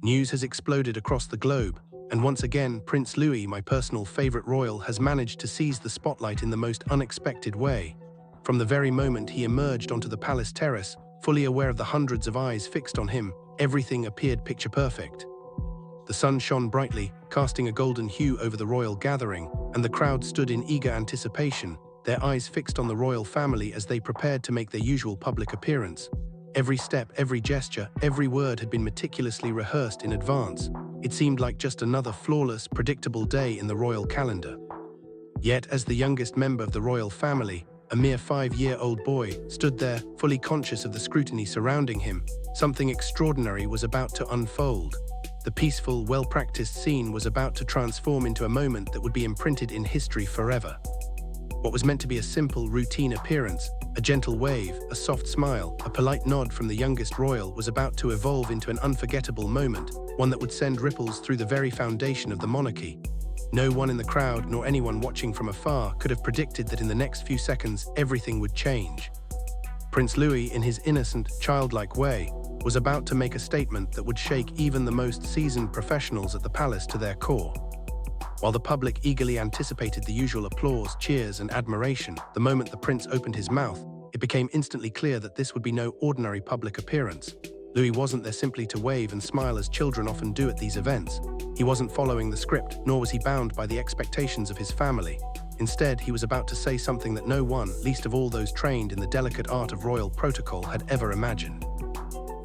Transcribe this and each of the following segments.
News has exploded across the globe, and once again, Prince Louis, my personal favorite royal, has managed to seize the spotlight in the most unexpected way. From the very moment he emerged onto the palace terrace, fully aware of the hundreds of eyes fixed on him, everything appeared picture perfect. The sun shone brightly, casting a golden hue over the royal gathering, and the crowd stood in eager anticipation, their eyes fixed on the royal family as they prepared to make their usual public appearance. Every step, every gesture, every word had been meticulously rehearsed in advance. It seemed like just another flawless, predictable day in the royal calendar. Yet, as the youngest member of the royal family, a mere 5-year-old boy, stood there, fully conscious of the scrutiny surrounding him, something extraordinary was about to unfold. The peaceful, well-practiced scene was about to transform into a moment that would be imprinted in history forever. What was meant to be a simple, routine appearance, a gentle wave, a soft smile, a polite nod from the youngest royal, was about to evolve into an unforgettable moment, one that would send ripples through the very foundation of the monarchy. No one in the crowd, nor anyone watching from afar, could have predicted that in the next few seconds, everything would change. Prince Louis, in his innocent, childlike way, was about to make a statement that would shake even the most seasoned professionals at the palace to their core. While the public eagerly anticipated the usual applause, cheers, and admiration, the moment the prince opened his mouth, it became instantly clear that this would be no ordinary public appearance. Louis wasn't there simply to wave and smile as children often do at these events. He wasn't following the script, nor was he bound by the expectations of his family. Instead, he was about to say something that no one, least of all those trained in the delicate art of royal protocol, had ever imagined.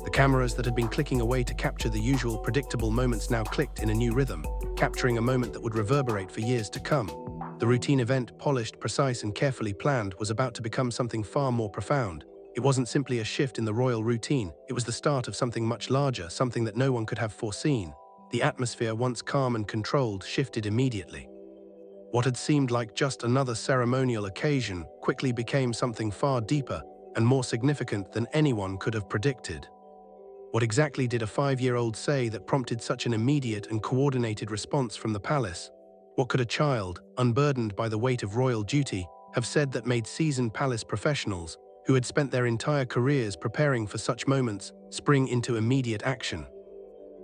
The cameras that had been clicking away to capture the usual predictable moments now clicked in a new rhythm, capturing a moment that would reverberate for years to come. The routine event, polished, precise, and carefully planned, was about to become something far more profound. It wasn't simply a shift in the royal routine, it was the start of something much larger, something that no one could have foreseen. The atmosphere, once calm and controlled, shifted immediately. What had seemed like just another ceremonial occasion quickly became something far deeper and more significant than anyone could have predicted. What exactly did a 5-year-old say that prompted such an immediate and coordinated response from the palace? What could a child, unburdened by the weight of royal duty, have said that made seasoned palace professionals, who had spent their entire careers preparing for such moments, spring into immediate action?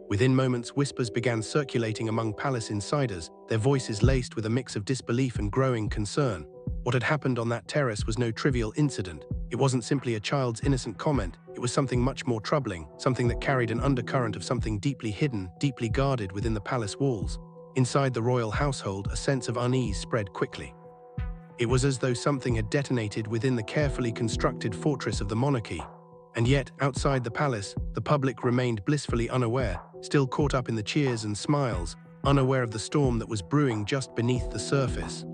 Within moments, whispers began circulating among palace insiders, their voices laced with a mix of disbelief and growing concern. What had happened on that terrace was no trivial incident. It wasn't simply a child's innocent comment, it was something much more troubling, something that carried an undercurrent of something deeply hidden, deeply guarded within the palace walls. Inside the royal household, a sense of unease spread quickly. It was as though something had detonated within the carefully constructed fortress of the monarchy. And yet, outside the palace, the public remained blissfully unaware, still caught up in the cheers and smiles, unaware of the storm that was brewing just beneath the surface.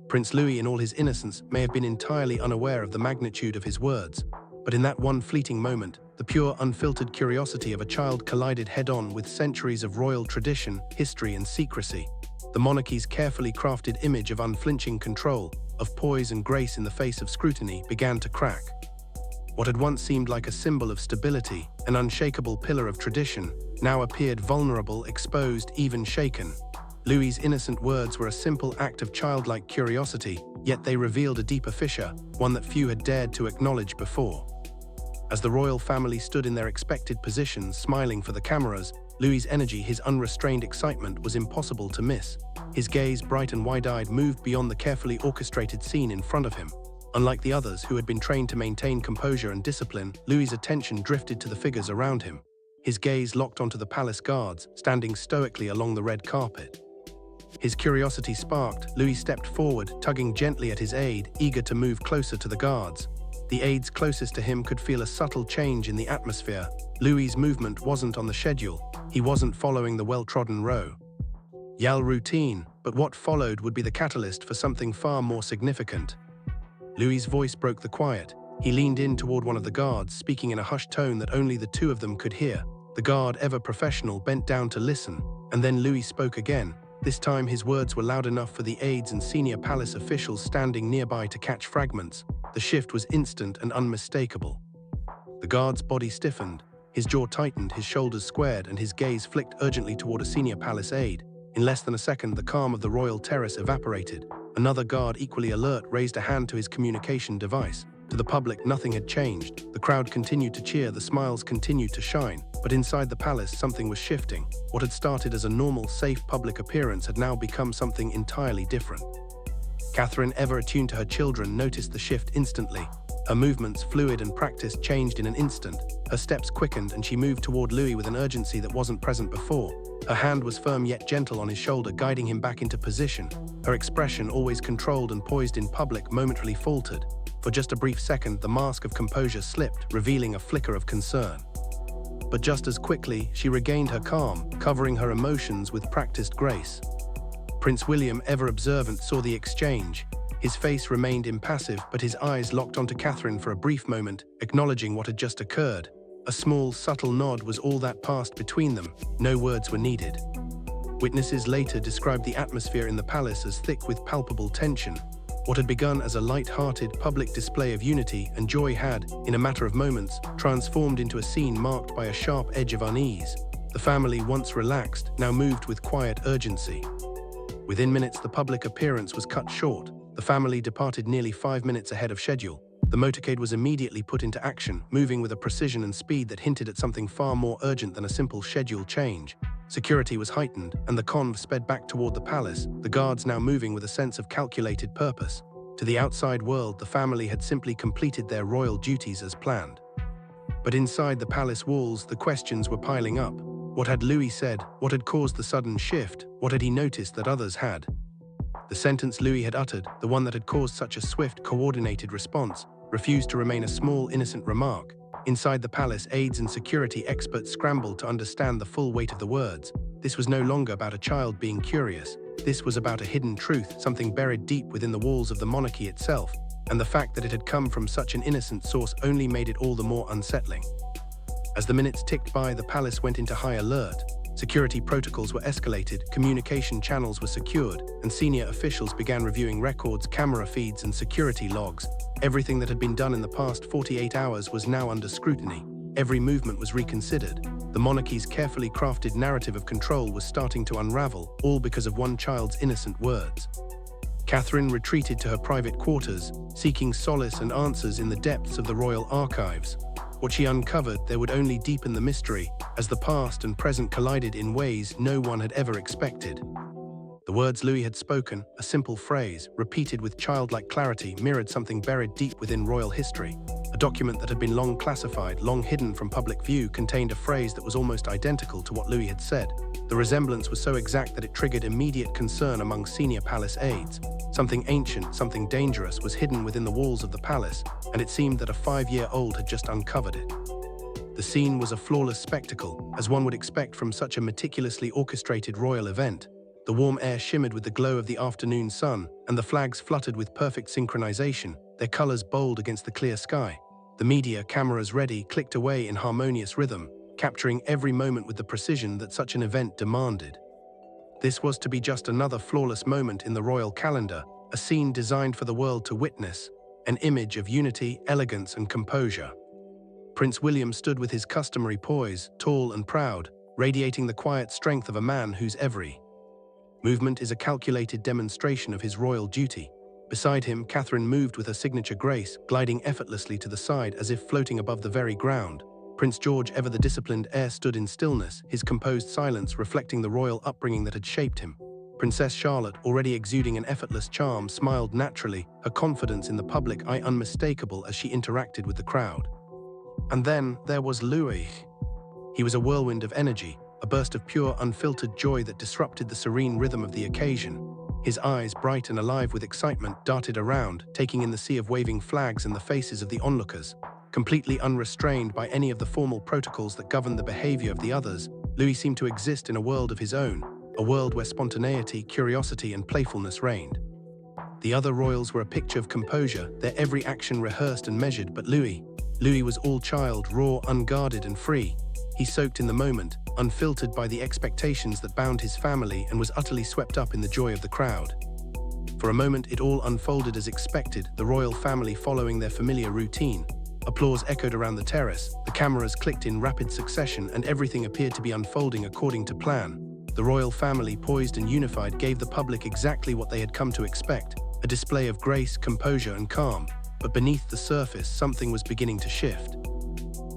Prince Louis, in all his innocence, may have been entirely unaware of the magnitude of his words, but in that one fleeting moment, the pure, unfiltered curiosity of a child collided head-on with centuries of royal tradition, history, and secrecy. The monarchy's carefully crafted image of unflinching control, of poise and grace in the face of scrutiny, began to crack. What had once seemed like a symbol of stability, an unshakable pillar of tradition, now appeared vulnerable, exposed, even shaken. Louis's innocent words were a simple act of childlike curiosity, yet they revealed a deeper fissure, one that few had dared to acknowledge before. As the royal family stood in their expected positions, smiling for the cameras, Louis's energy, his unrestrained excitement, was impossible to miss. His gaze, bright and wide-eyed, moved beyond the carefully orchestrated scene in front of him. Unlike the others, who had been trained to maintain composure and discipline, Louis's attention drifted to the figures around him. His gaze locked onto the palace guards, standing stoically along the red carpet. His curiosity sparked, Louis stepped forward, tugging gently at his aide, eager to move closer to the guards. The aides closest to him could feel a subtle change in the atmosphere. Louis's movement wasn't on the schedule. He wasn't following the well-trodden row. Routine, but what followed would be the catalyst for something far more significant. Louis's voice broke the quiet. He leaned in toward one of the guards, speaking in a hushed tone that only the two of them could hear. The guard, ever professional, bent down to listen, and then Louis spoke again. This time his words were loud enough for the aides and senior palace officials standing nearby to catch fragments. The shift was instant and unmistakable. The guard's body stiffened, his jaw tightened, his shoulders squared, and his gaze flicked urgently toward a senior palace aide. In less than a second, the calm of the royal terrace evaporated. Another guard, equally alert, raised a hand to his communication device. To the public, nothing had changed. The crowd continued to cheer, the smiles continued to shine. But inside the palace, something was shifting. What had started as a normal, safe public appearance had now become something entirely different. Catherine, ever attuned to her children, noticed the shift instantly. Her movements, fluid and practiced, changed in an instant. Her steps quickened, and she moved toward Louis with an urgency that wasn't present before. Her hand was firm yet gentle on his shoulder, guiding him back into position. Her expression, always controlled and poised in public, momentarily faltered. For just a brief second, the mask of composure slipped, revealing a flicker of concern. But just as quickly, she regained her calm, covering her emotions with practiced grace. Prince William, ever observant, saw the exchange. His face remained impassive, but his eyes locked onto Catherine for a brief moment, acknowledging what had just occurred. A small, subtle nod was all that passed between them. No words were needed. Witnesses later described the atmosphere in the palace as thick with palpable tension. What had begun as a light-hearted public display of unity and joy had, in a matter of moments, transformed into a scene marked by a sharp edge of unease. The family, once relaxed, now moved with quiet urgency. Within minutes, the public appearance was cut short. The family departed nearly 5 minutes ahead of schedule. The motorcade was immediately put into action, moving with a precision and speed that hinted at something far more urgent than a simple schedule change. Security was heightened, and the convoy sped back toward the palace, the guards now moving with a sense of calculated purpose. To the outside world, the family had simply completed their royal duties as planned. But inside the palace walls, the questions were piling up. What had Louis said? What had caused the sudden shift? What had he noticed that others had? The sentence Louis had uttered, the one that had caused such a swift, coordinated response, refused to remain a small, innocent remark. Inside the palace, aides and security experts scrambled to understand the full weight of the words. This was no longer about a child being curious. This was about a hidden truth, something buried deep within the walls of the monarchy itself, and the fact that it had come from such an innocent source only made it all the more unsettling. As the minutes ticked by, the palace went into high alert. Security protocols were escalated, communication channels were secured, and senior officials began reviewing records, camera feeds, and security logs. Everything that had been done in the past 48 hours was now under scrutiny. Every movement was reconsidered. The monarchy's carefully crafted narrative of control was starting to unravel, all because of one child's innocent words. Catherine retreated to her private quarters, seeking solace and answers in the depths of the royal archives. What she uncovered there would only deepen the mystery, as the past and present collided in ways no one had ever expected. The words Louis had spoken, a simple phrase, repeated with childlike clarity, mirrored something buried deep within royal history. A document that had been long classified, long hidden from public view, contained a phrase that was almost identical to what Louis had said. The resemblance was so exact that it triggered immediate concern among senior palace aides. Something ancient, something dangerous was hidden within the walls of the palace, and it seemed that a 5-year-old had just uncovered it. The scene was a flawless spectacle, as one would expect from such a meticulously orchestrated royal event. The warm air shimmered with the glow of the afternoon sun, and the flags fluttered with perfect synchronization, their colors bold against the clear sky. The media, cameras ready, clicked away in harmonious rhythm, capturing every moment with the precision that such an event demanded. This was to be just another flawless moment in the royal calendar, a scene designed for the world to witness, an image of unity, elegance, and composure. Prince William stood with his customary poise, tall and proud, radiating the quiet strength of a man whose every movement is a calculated demonstration of his royal duty. Beside him, Catherine moved with her signature grace, gliding effortlessly to the side as if floating above the very ground. Prince George, ever the disciplined heir, stood in stillness, his composed silence reflecting the royal upbringing that had shaped him. Princess Charlotte, already exuding an effortless charm, smiled naturally, her confidence in the public eye unmistakable as she interacted with the crowd. And then there was Louis. He was a whirlwind of energy, a burst of pure, unfiltered joy that disrupted the serene rhythm of the occasion. His eyes, bright and alive with excitement, darted around, taking in the sea of waving flags and the faces of the onlookers. Completely unrestrained by any of the formal protocols that governed the behavior of the others, Louis seemed to exist in a world of his own, a world where spontaneity, curiosity, and playfulness reigned. The other royals were a picture of composure, their every action rehearsed and measured, but Louis was all child, raw, unguarded, and free. He soaked in the moment, unfiltered by the expectations that bound his family, and was utterly swept up in the joy of the crowd. For a moment, it all unfolded as expected, the royal family following their familiar routine. Applause echoed around the terrace, the cameras clicked in rapid succession, and everything appeared to be unfolding according to plan. The royal family, poised and unified, gave the public exactly what they had come to expect, a display of grace, composure, and calm. but beneath the surface something was beginning to shift.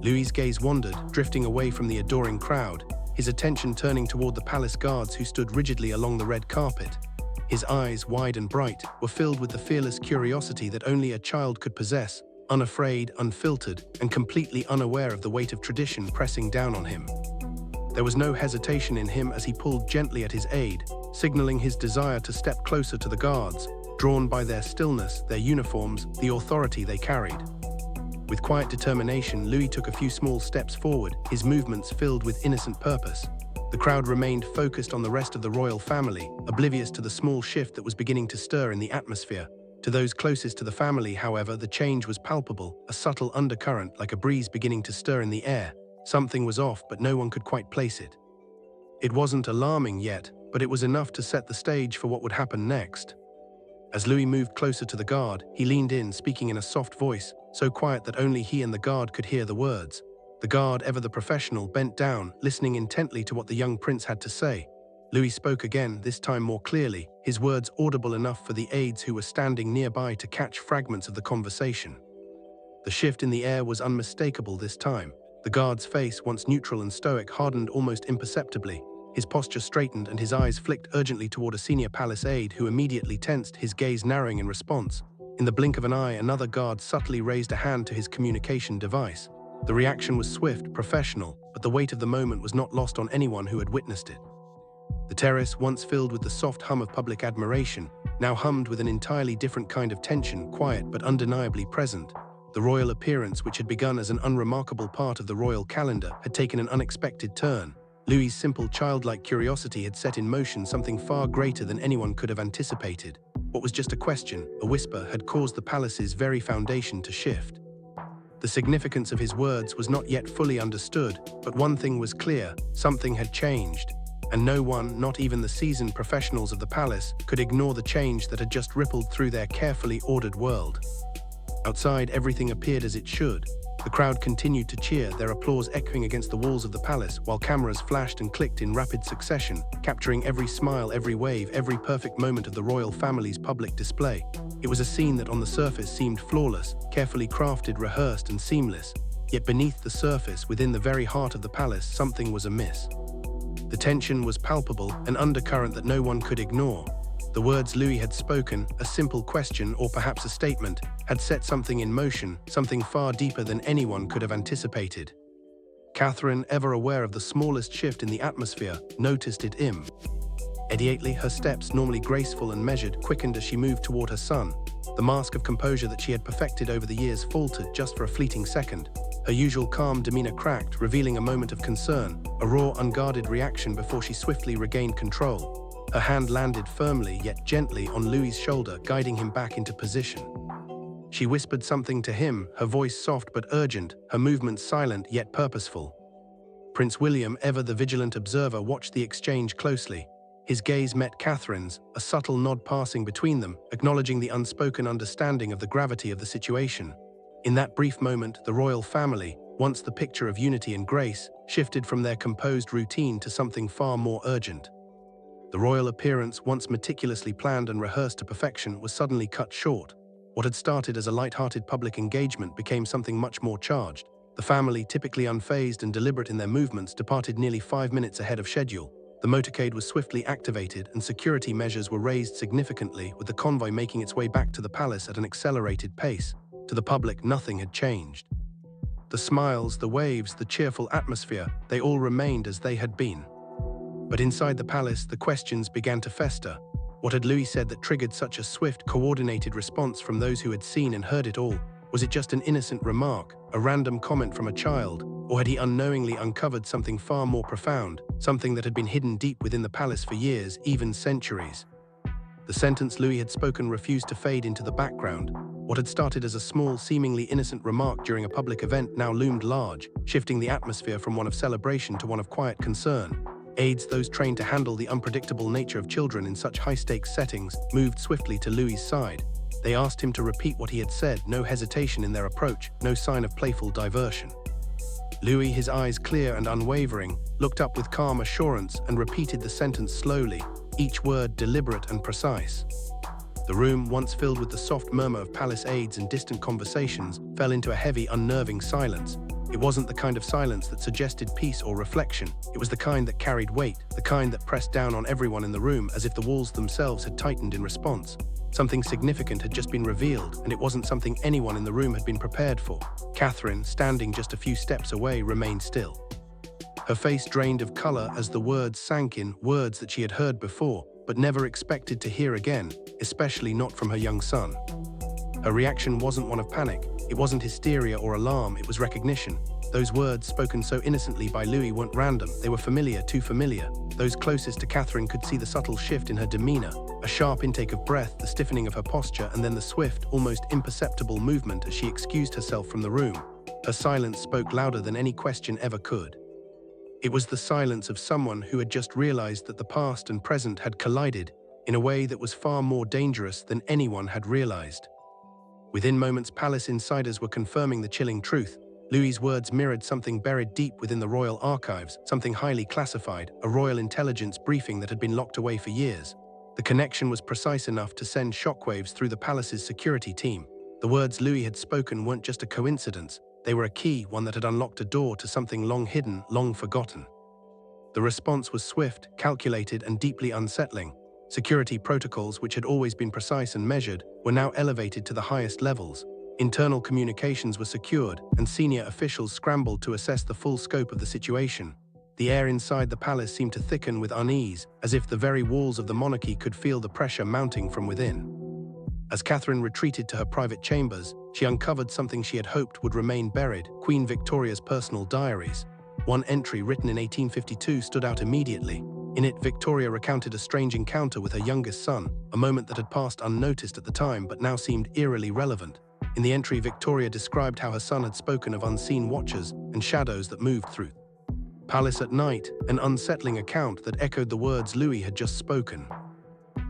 Louis's gaze wandered, drifting away from the adoring crowd, his attention turning toward the palace guards who stood rigidly along the red carpet. His eyes, wide and bright, were filled with the fearless curiosity that only a child could possess, unafraid, unfiltered, and completely unaware of the weight of tradition pressing down on him. There was no hesitation in him as he pulled gently at his aide, signaling his desire to step closer to the guards, drawn by their stillness, their uniforms, the authority they carried. With quiet determination, Louis took a few small steps forward, his movements filled with innocent purpose. The crowd remained focused on the rest of the royal family, oblivious to the small shift that was beginning to stir in the atmosphere. To those closest to the family, however, the change was palpable, a subtle undercurrent like a breeze beginning to stir in the air. Something was off, but no one could quite place it. It wasn't alarming yet, but it was enough to set the stage for what would happen next. As Louis moved closer to the guard, he leaned in, speaking in a soft voice, so quiet that only he and the guard could hear the words. The guard, ever the professional, bent down, listening intently to what the young prince had to say. Louis spoke again, this time more clearly, his words audible enough for the aides who were standing nearby to catch fragments of the conversation. The shift in the air was unmistakable this time. The guard's face, once neutral and stoic, hardened almost imperceptibly. His posture straightened and his eyes flicked urgently toward a senior palace aide who immediately tensed, his gaze narrowing in response. In the blink of an eye, another guard subtly raised a hand to his communication device. The reaction was swift, professional, but the weight of the moment was not lost on anyone who had witnessed it. The terrace, once filled with the soft hum of public admiration, now hummed with an entirely different kind of tension, quiet but undeniably present. The royal appearance, which had begun as an unremarkable part of the royal calendar, had taken an unexpected turn. Louis's simple childlike curiosity had set in motion something far greater than anyone could have anticipated. What was just a question, a whisper, had caused the palace's very foundation to shift. The significance of his words was not yet fully understood, but one thing was clear: something had changed. And no one, not even the seasoned professionals of the palace, could ignore the change that had just rippled through their carefully ordered world. Outside, everything appeared as it should. The crowd continued to cheer, their applause echoing against the walls of the palace, while cameras flashed and clicked in rapid succession, capturing every smile, every wave, every perfect moment of the royal family's public display. It was a scene that on the surface seemed flawless, carefully crafted, rehearsed, and seamless. Yet beneath the surface, within the very heart of the palace, something was amiss. The tension was palpable, an undercurrent that no one could ignore. The words Louis had spoken, a simple question or perhaps a statement, had set something in motion, something far deeper than anyone could have anticipated. Catherine, ever aware of the smallest shift in the atmosphere, noticed it immediately. Her steps, normally graceful and measured, quickened as she moved toward her son. The mask of composure that she had perfected over the years faltered just for a fleeting second. Her usual calm demeanor cracked, revealing a moment of concern, a raw, unguarded reaction before she swiftly regained control. Her hand landed firmly yet gently on Louis's shoulder, guiding him back into position. She whispered something to him, her voice soft but urgent, her movements silent yet purposeful. Prince William, ever the vigilant observer, watched the exchange closely. His gaze met Catherine's, a subtle nod passing between them, acknowledging the unspoken understanding of the gravity of the situation. In that brief moment, the royal family, once the picture of unity and grace, shifted from their composed routine to something far more urgent. The royal appearance, once meticulously planned and rehearsed to perfection, was suddenly cut short. What had started as a light-hearted public engagement became something much more charged. The family, typically unfazed and deliberate in their movements, departed nearly 5 minutes ahead of schedule. The motorcade was swiftly activated and security measures were raised significantly, with the convoy making its way back to the palace at an accelerated pace. To the public, nothing had changed. The smiles, the waves, the cheerful atmosphere, they all remained as they had been. But inside the palace, the questions began to fester. What had Louis said that triggered such a swift, coordinated response from those who had seen and heard it all? Was it just an innocent remark, a random comment from a child? Or had he unknowingly uncovered something far more profound, something that had been hidden deep within the palace for years, even centuries? The sentence Louis had spoken refused to fade into the background. What had started as a small, seemingly innocent remark during a public event now loomed large, shifting the atmosphere from one of celebration to one of quiet concern. Aides, those trained to handle the unpredictable nature of children in such high-stakes settings, moved swiftly to Louis's side. They asked him to repeat what he had said, no hesitation in their approach, no sign of playful diversion. Louis, his eyes clear and unwavering, looked up with calm assurance and repeated the sentence slowly, each word deliberate and precise. The room, once filled with the soft murmur of palace aides and distant conversations, fell into a heavy, unnerving silence. It wasn't the kind of silence that suggested peace or reflection. It was the kind that carried weight, the kind that pressed down on everyone in the room as if the walls themselves had tightened in response. Something significant had just been revealed, and it wasn't something anyone in the room had been prepared for. Catherine, standing just a few steps away, remained still. Her face drained of color as the words sank in, words that she had heard before, but never expected to hear again, especially not from her young son. Her reaction wasn't one of panic. It wasn't hysteria or alarm, it was recognition. Those words, spoken so innocently by Louis, weren't random. They were familiar, too familiar. Those closest to Catherine could see the subtle shift in her demeanor, a sharp intake of breath, the stiffening of her posture, and then the swift, almost imperceptible movement as she excused herself from the room. Her silence spoke louder than any question ever could. It was the silence of someone who had just realized that the past and present had collided in a way that was far more dangerous than anyone had realized. Within moments, palace insiders were confirming the chilling truth. Louis's words mirrored something buried deep within the royal archives, something highly classified, a royal intelligence briefing that had been locked away for years. The connection was precise enough to send shockwaves through the palace's security team. The words Louis had spoken weren't just a coincidence. They were a key, one that had unlocked a door to something long hidden, long forgotten. The response was swift, calculated, and deeply unsettling. Security protocols, which had always been precise and measured, were now elevated to the highest levels. Internal communications were secured, and senior officials scrambled to assess the full scope of the situation. The air inside the palace seemed to thicken with unease, as if the very walls of the monarchy could feel the pressure mounting from within. As Catherine retreated to her private chambers, she uncovered something she had hoped would remain buried: Queen Victoria's personal diaries. One entry, written in 1852, stood out immediately. In it, Victoria recounted a strange encounter with her youngest son, a moment that had passed unnoticed at the time but now seemed eerily relevant. In the entry, Victoria described how her son had spoken of unseen watchers and shadows that moved through palace at night, an unsettling account that echoed the words Louis had just spoken.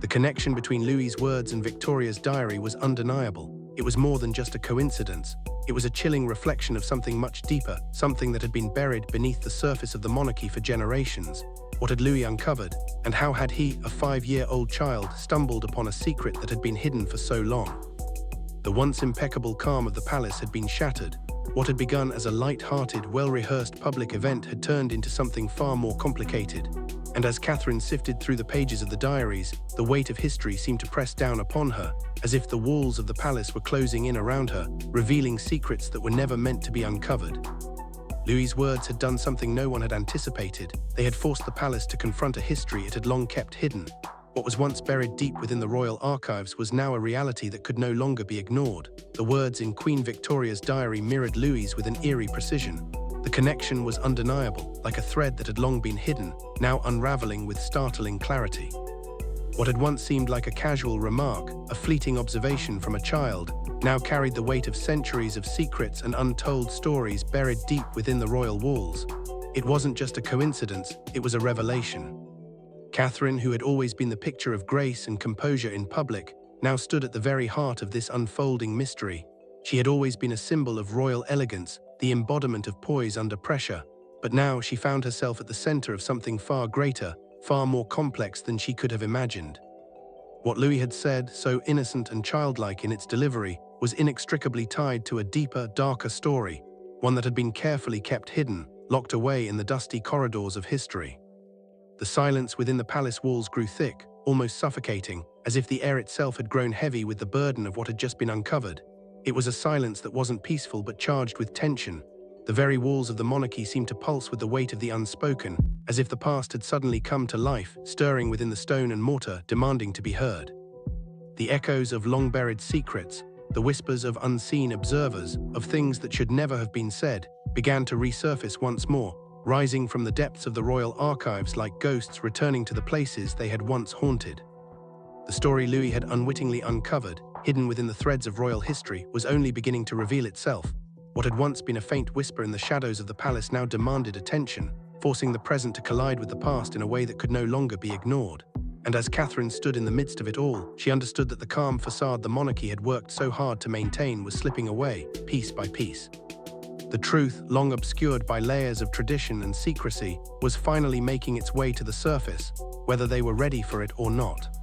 The connection between Louis's words and Victoria's diary was undeniable. It was more than just a coincidence. It was a chilling reflection of something much deeper, something that had been buried beneath the surface of the monarchy for generations. What had Louis uncovered, and how had he, a 5-year-old child, stumbled upon a secret that had been hidden for so long? The once impeccable calm of the palace had been shattered. What had begun as a light-hearted, well-rehearsed public event had turned into something far more complicated. And as Catherine sifted through the pages of the diaries, the weight of history seemed to press down upon her, as if the walls of the palace were closing in around her, revealing secrets that were never meant to be uncovered. Louis's words had done something no one had anticipated. They had forced the palace to confront a history it had long kept hidden. What was once buried deep within the royal archives was now a reality that could no longer be ignored. The words in Queen Victoria's diary mirrored Louis's with an eerie precision. The connection was undeniable, like a thread that had long been hidden, now unraveling with startling clarity. What had once seemed like a casual remark, a fleeting observation from a child, now carried the weight of centuries of secrets and untold stories buried deep within the royal walls. It wasn't just a coincidence, it was a revelation. Catherine, who had always been the picture of grace and composure in public, now stood at the very heart of this unfolding mystery. She had always been a symbol of royal elegance, the embodiment of poise under pressure, but now she found herself at the center of something far greater, far more complex than she could have imagined. What Louis had said, so innocent and childlike in its delivery, was inextricably tied to a deeper, darker story, one that had been carefully kept hidden, locked away in the dusty corridors of history. The silence within the palace walls grew thick, almost suffocating, as if the air itself had grown heavy with the burden of what had just been uncovered. It was a silence that wasn't peaceful but charged with tension. The very walls of the monarchy seemed to pulse with the weight of the unspoken, as if the past had suddenly come to life, stirring within the stone and mortar, demanding to be heard. The echoes of long-buried secrets, the whispers of unseen observers, of things that should never have been said, began to resurface once more, rising from the depths of the royal archives like ghosts returning to the places they had once haunted. The story Louis had unwittingly uncovered, hidden within the threads of royal history, was only beginning to reveal itself. What had once been a faint whisper in the shadows of the palace now demanded attention, forcing the present to collide with the past in a way that could no longer be ignored. And as Catherine stood in the midst of it all, she understood that the calm facade the monarchy had worked so hard to maintain was slipping away, piece by piece. The truth, long obscured by layers of tradition and secrecy, was finally making its way to the surface, whether they were ready for it or not.